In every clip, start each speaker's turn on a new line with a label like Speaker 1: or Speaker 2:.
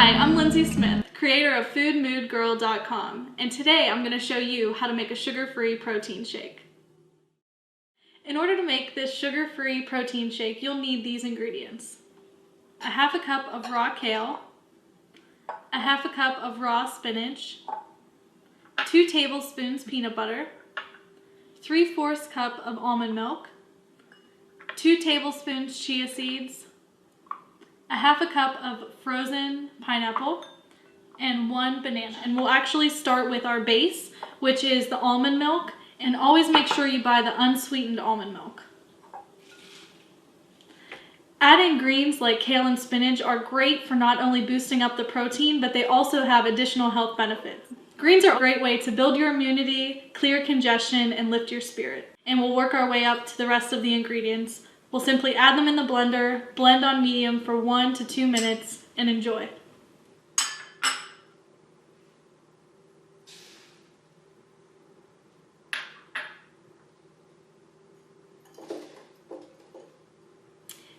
Speaker 1: Hi, I'm Lindsay Smith, creator of FoodMoodGirl.com, and today I'm going to show you how to make a sugar-free protein shake. In order to make this sugar-free protein shake, you'll need these ingredients: a half a cup of raw kale, a half a cup of raw spinach, 2 tablespoons peanut butter, 3/4 cup of almond milk, 2 tablespoons chia seeds, a half a cup of frozen pineapple, and 1 banana. And we'll actually start with our base, which is the almond milk, and always make sure you buy the unsweetened almond milk. Adding greens like kale and spinach are great for not only boosting up the protein, but they also have additional health benefits. Greens are a great way to build your immunity, clear congestion, and lift your spirit. And we'll work our way up to the rest of the ingredients. We'll simply add them in the blender, blend on medium for 1 to 2 minutes, and enjoy.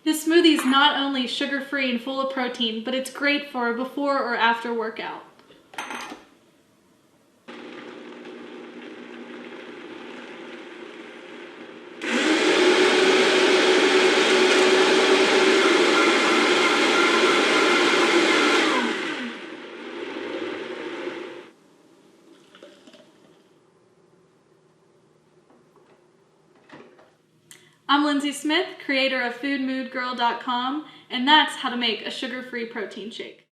Speaker 1: This smoothie is not only sugar-free and full of protein, but it's great for a before or after workout. I'm Lindsay Smith, creator of FoodMoodGirl.com, and that's how to make a sugar-free protein shake.